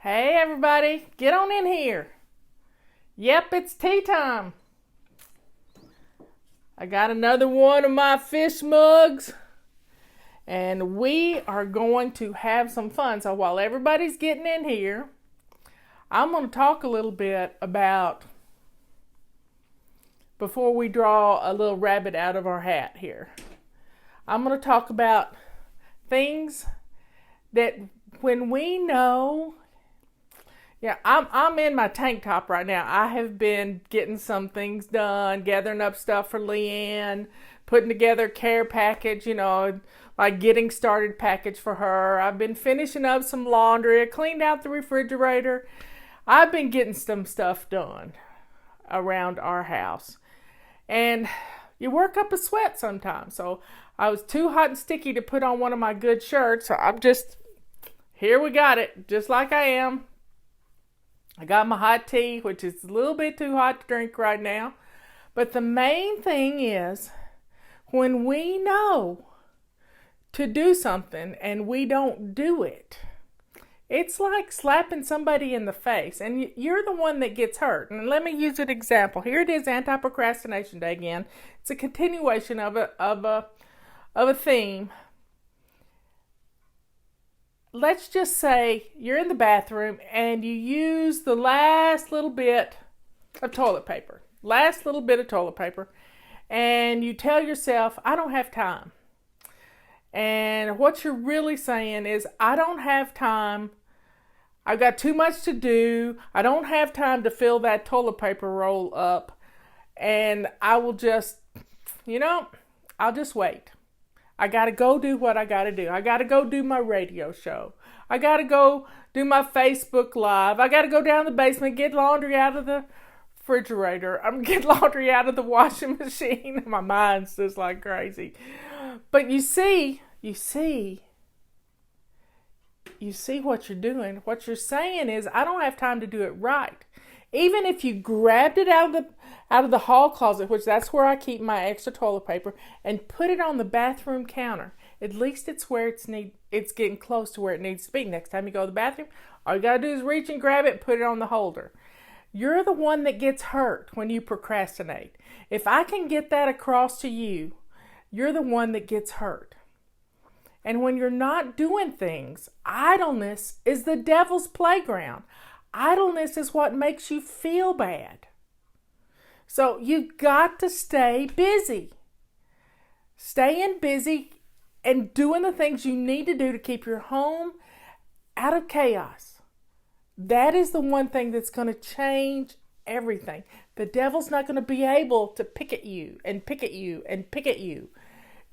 Hey everybody, get on in here. Yep, it's tea time. I got another one of my fish mugs and we are going to have some fun. So while everybody's getting in here, I'm going to talk a little bit about, before we draw a little rabbit out of our hat here, I'm going to talk about things that when we know. Yeah, I'm in my tank top right now. I have been getting some things done, gathering up stuff for Leanne, putting together a care package, like getting started package for her. I've been finishing up some laundry. I cleaned out the refrigerator. I've been getting some stuff done around our house. And you work up a sweat sometimes. So I was too hot and sticky to put on one of my good shirts. So here we got it, just like I am. I got my hot tea, which is a little bit too hot to drink right now. But the main thing is, when we know to do something and we don't do it, it's like slapping somebody in the face and you're the one that gets hurt. And let me use an example. Here it is, Anti-Procrastination Day again. It's a continuation of a theme. Let's just say you're in the bathroom and you use the last little bit of toilet paper. And you tell yourself, I don't have time. And what you're really saying is, I don't have time. I've got too much to do. I don't have time to fill that toilet paper roll up. And I will just, I'll just wait. I got to go do what I got to do. I got to go do my radio show. I got to go do my Facebook Live. I got to go down the basement, get laundry out of the refrigerator. Get laundry out of the washing machine. My mind's just like crazy. But you see what you're doing. What you're saying is, I don't have time to do it right. Even if you grabbed it out of the hall closet, which that's where I keep my extra toilet paper, and put it on the bathroom counter, at least it's where it's getting close to where it needs to be. Next time you go to the bathroom, all you gotta do is reach and grab it and put it on the holder. You're the one that gets hurt when you procrastinate. If I can get that across to you, you're the one that gets hurt. And when you're not doing things, idleness is the devil's playground. Idleness is what makes you feel bad. So you've got to stay busy. Staying busy and doing the things you need to do to keep your home out of chaos. That is the one thing that's going to change everything. The devil's not going to be able to pick at you and pick at you and pick at you.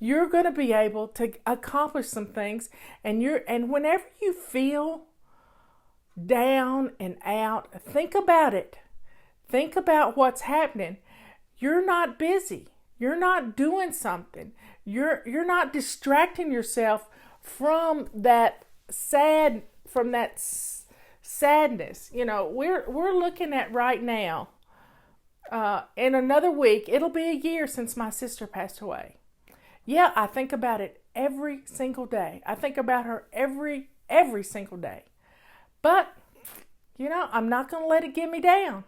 You're going to be able to accomplish some things, and whenever you feel down and out, think about it. Think about what's happening. You're not busy. You're not doing something. You're not distracting yourself from that sadness. We're looking at right now. In another week, it'll be a year since my sister passed away. Yeah, I think about it every single day. I think about her every single day. But, I'm not going to let it get me down.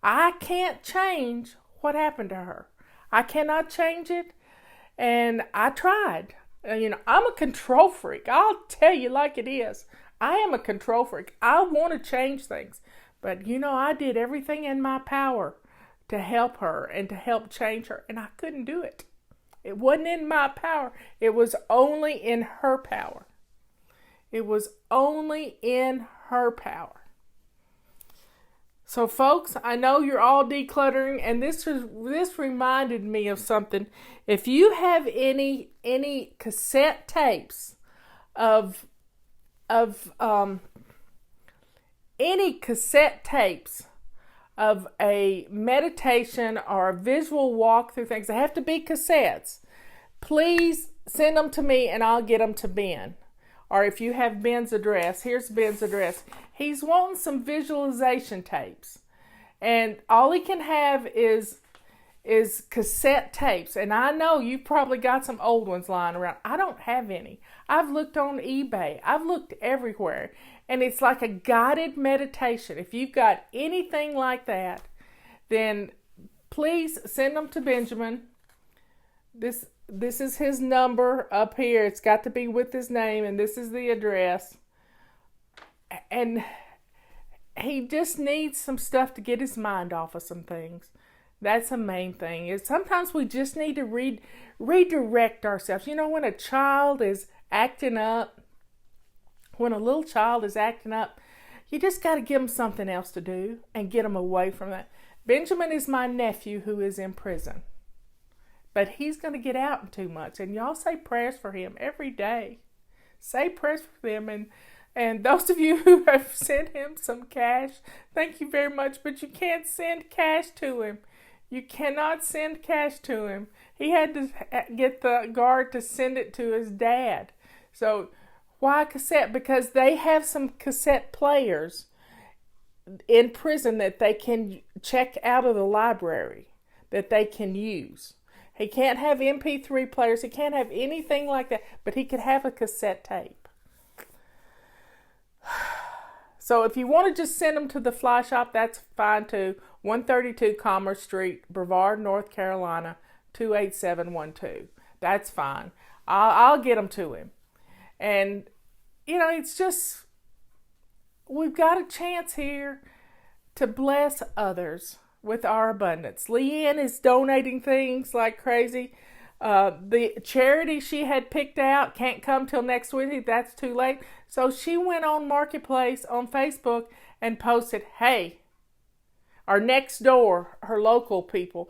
I can't change what happened to her. I cannot change it. And I tried. I'm a control freak. I'll tell you like it is. I am a control freak. I want to change things. But, I did everything in my power to help her and to help change her. And I couldn't do it. It wasn't in my power. It was only in her power. It was only in her power. So folks, I know you're all decluttering, and this reminded me of something. If you have any cassette tapes of a meditation or a visual walkthrough things, they have to be cassettes. Please send them to me and I'll get them to Ben. Or if you have Ben's address, here's Ben's address. He's wanting some visualization tapes. And all he can have is is cassette tapes. And I know you've probably got some old ones lying around. I don't have any. I've looked on eBay. I've looked everywhere. And it's like a guided meditation. If you've got anything like that, then please send them to Benjamin. This is his number up here. It's got to be with his name, and this is the address. And he just needs some stuff to get his mind off of some things. That's the main thing. Is sometimes we just need to redirect ourselves. You know, when a child is acting up, when a little child is acting up, you just got to give them something else to do and get them away from that. Benjamin is my nephew who is in prison. But he's going to get out in 2 months. And y'all say prayers for him every day. Say prayers for him. And those of you who have sent him some cash, thank you very much. But you can't send cash to him. You cannot send cash to him. He had to get the guard to send it to his dad. So why cassette? Because they have some cassette players in prison that they can check out of the library that they can use. He can't have MP3 players. He can't have anything like that. But he could have a cassette tape. So if you want to just send them to the fly shop, that's fine too. 132 Commerce Street, Brevard, North Carolina, 28712. That's fine. I'll get them to him. And, you know, it's just, we've got a chance here to bless others with our abundance. Leanne is donating things like crazy. The charity she had picked out can't come till next week. That's too late. So she went on Marketplace on Facebook and posted, hey, our next door, her local people,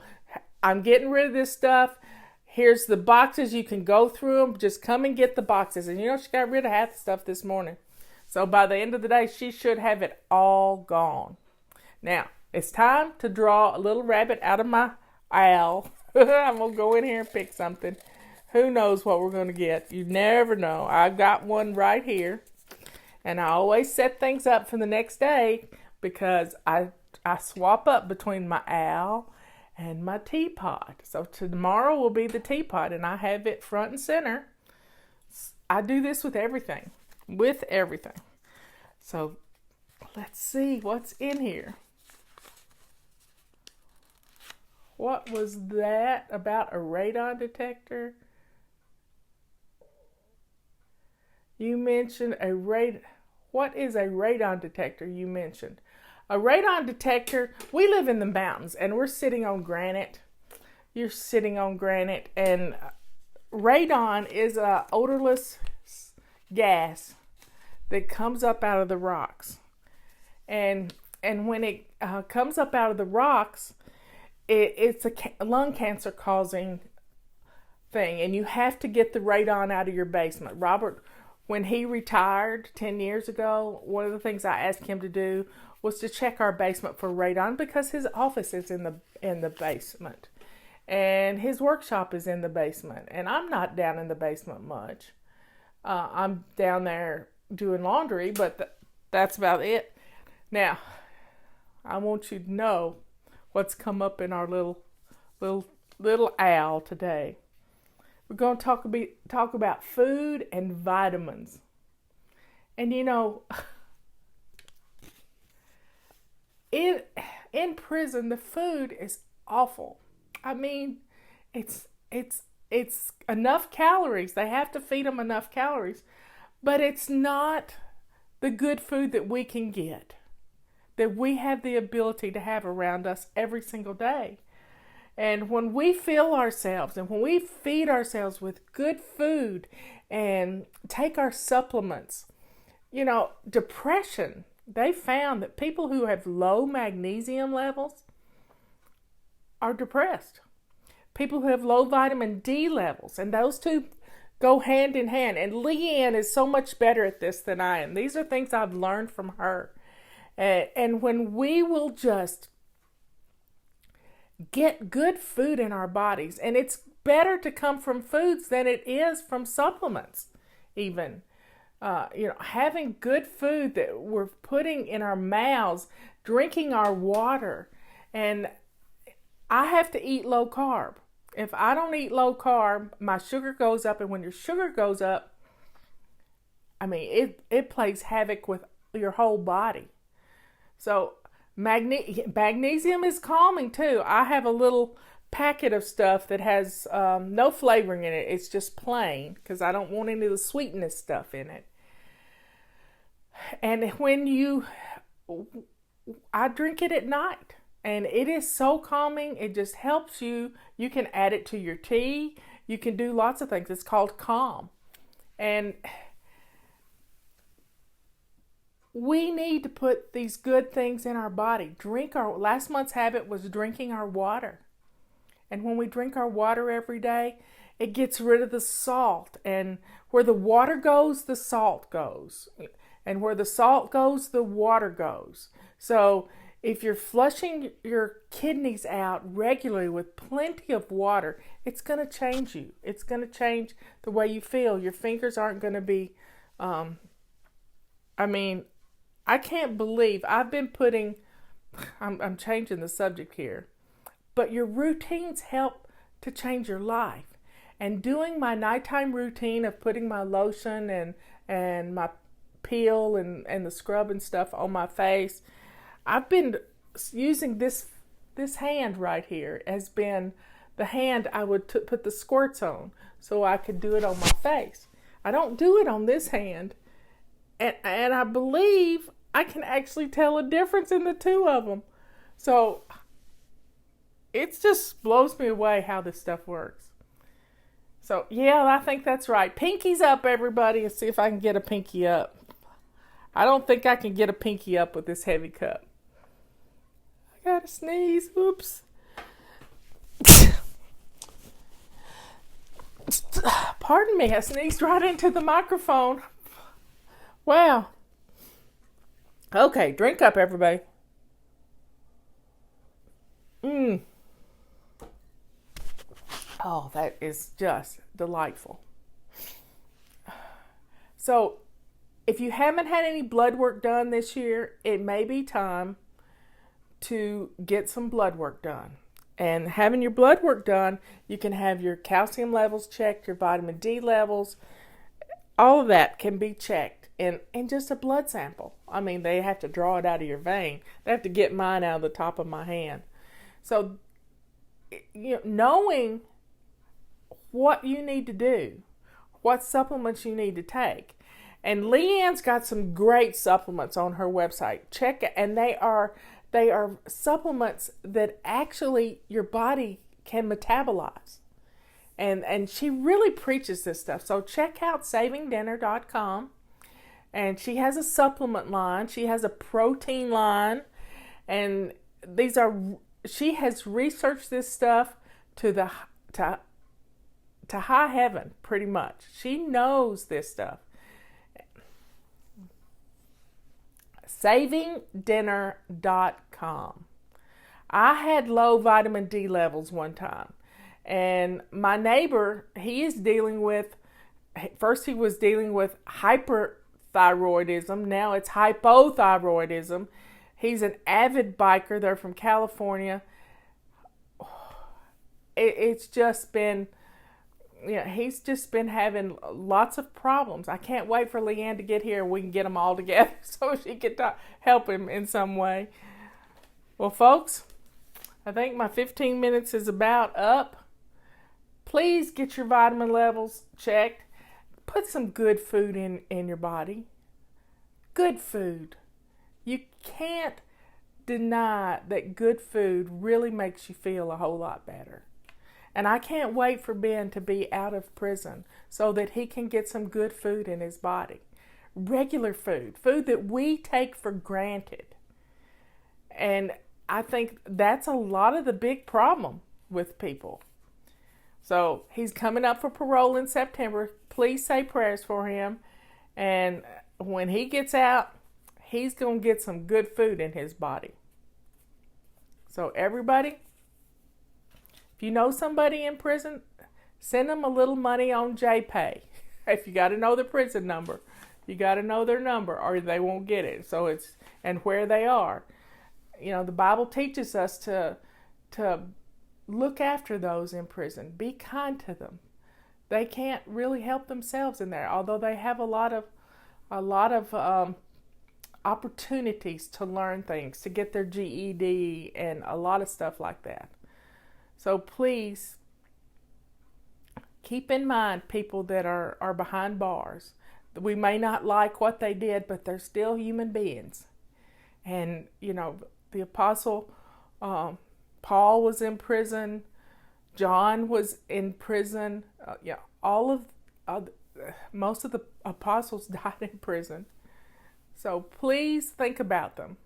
I'm getting rid of this stuff. Here's the boxes. You can go through them. Just come and get the boxes. And you know, she got rid of half the stuff this morning. So by the end of the day, she should have it all gone. Now, it's time to draw a little rabbit out of my owl. I'm going to go in here and pick something. Who knows what we're going to get? You never know. I've got one right here. And I always set things up for the next day because I swap up between my owl and my teapot. So tomorrow will be the teapot, and I have it front and center. I do this with everything. With everything. So let's see what's in here. What was that about a radon detector? You mentioned a radon. What is a radon detector you mentioned? A radon detector, we live in the mountains and we're sitting on granite. You're sitting on granite, and radon is a odorless gas that comes up out of the rocks. And when it comes up out of the rocks, it's a lung cancer causing thing, and you have to get the radon out of your basement. Robert, when he retired 10 years ago, one of the things I asked him to do was to check our basement for radon because his office is in the basement and his workshop is in the basement, and I'm not down in the basement much. I'm down there doing laundry, but that's about it. Now, I want you to know what's come up in our little owl today. We're going to talk about food and vitamins. And you know, in prison, the food is awful. I mean, it's enough calories. They have to feed them enough calories, but it's not the good food that we can get, that we have the ability to have around us every single day. And when we fill ourselves and when we feed ourselves with good food and take our supplements, you know, depression, they found that people who have low magnesium levels are depressed. People who have low vitamin D levels, and those two go hand in hand. And Leanne is so much better at this than I am. These are things I've learned from her. And when we will just get good food in our bodies, and it's better to come from foods than it is from supplements even. Having good food that we're putting in our mouths, drinking our water. And I have to eat low carb. If I don't eat low carb, my sugar goes up, and when your sugar goes up, I mean, it plays havoc with your whole body. So magnesium is calming too. I have a little packet of stuff that has no flavoring in it. It's just plain because I don't want any of the sweetness stuff in it. And I drink it at night, and it is so calming. It just helps you. You can add it to your tea. You can do lots of things. It's called Calm. And we need to put these good things in our body. Last month's habit was drinking our water. And when we drink our water every day, it gets rid of the salt. And where the water goes, the salt goes. And where the salt goes, the water goes. So if you're flushing your kidneys out regularly with plenty of water, it's going to change you. It's going to change the way you feel. Your fingers aren't going to be, I can't believe I've been I'm changing the subject here, but your routines help to change your life. And doing my nighttime routine of putting my lotion and my peel and the scrub and stuff on my face, I've been using this hand right here has been the hand I would put the squirts on so I could do it on my face. I don't do it on this hand. And I believe I can actually tell a difference in the two of them. So it just blows me away how this stuff works. So yeah, I think that's right. Pinkies up, everybody, and see if I can get a pinky up. I don't think I can get a pinky up with this heavy cup. I gotta sneeze. Oops. Pardon me, I sneezed right into the microphone. Wow. Okay, drink up, everybody. Oh, that is just delightful. So, if you haven't had any blood work done this year, it may be time to get some blood work done. And having your blood work done, you can have your calcium levels checked, your vitamin D levels. All of that can be checked in just a blood sample. I mean, they have to draw it out of your vein. They have to get mine out of the top of my hand. So, knowing what you need to do, what supplements you need to take. And Leanne's got some great supplements on her website. Check it, and they are supplements that actually your body can metabolize. And she really preaches this stuff. So check out savingdinner.com. And she has a supplement line. She has a protein line. And she has researched this stuff to high heaven, pretty much. She knows this stuff. savingdinner.com. I had low vitamin D levels one time, and my neighbor, he was dealing with hyperthyroidism. Now it's hypothyroidism. He's an avid biker. They're from California. It's just been, he's just been having lots of problems. I can't wait for Leanne to get here and we can get them all together so she can help him in some way. Well, folks, I think my 15 minutes is about up. Please get your vitamin levels checked. Put some good food in your body. Good food. You can't deny that good food really makes you feel a whole lot better. And I can't wait for Ben to be out of prison so that he can get some good food in his body. Regular food that we take for granted. And I think that's a lot of the big problem with people. So he's coming up for parole in September. Please say prayers for him. And when he gets out, he's going to get some good food in his body. So everybody, if you know somebody in prison, send them a little money on JPay. If you got to know the prison number, you got to know their number or they won't get it. So and where they are. The Bible teaches us to look after those in prison. Be kind to them. They can't really help themselves in there, although they have a lot of opportunities to learn things, to get their GED and a lot of stuff like that. So please keep in mind people that are behind bars. We may not like what they did, but they're still human beings. And, the Apostle Paul was in prison. John was in prison. Most of the apostles died in prison. So please think about them.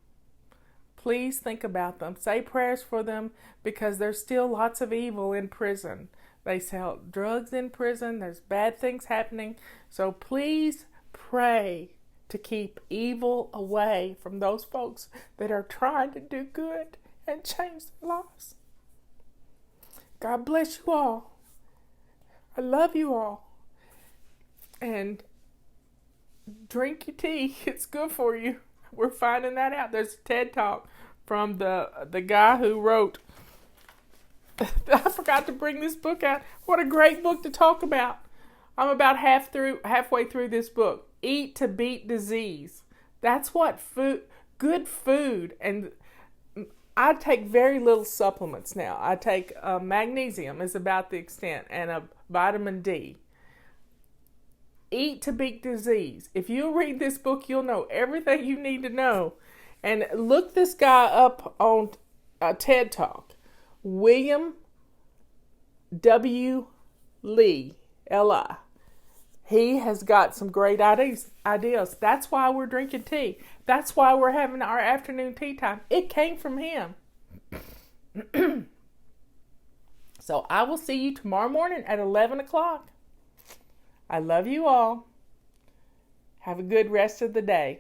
Please think about them. Say prayers for them, because there's still lots of evil in prison. They sell drugs in prison. There's bad things happening. So please pray to keep evil away from those folks that are trying to do good and change their lives. God bless you all. I love you all. And drink your tea. It's good for you. We're finding that out. There's a TED Talk from the guy who wrote, I forgot to bring this book out. What a great book to talk about. I'm about halfway through this book. Eat to Beat Disease. That's what good food, and I take very little supplements now. I take magnesium is about the extent, and a vitamin D. Eat to Beat Disease. If you read this book, you'll know everything you need to know. And look this guy up on TED Talk. William W. Lee, L.I. He has got some great ideas. That's why we're drinking tea. That's why we're having our afternoon tea time. It came from him. So I will see you tomorrow morning at 11 o'clock. I love you all. Have a good rest of the day.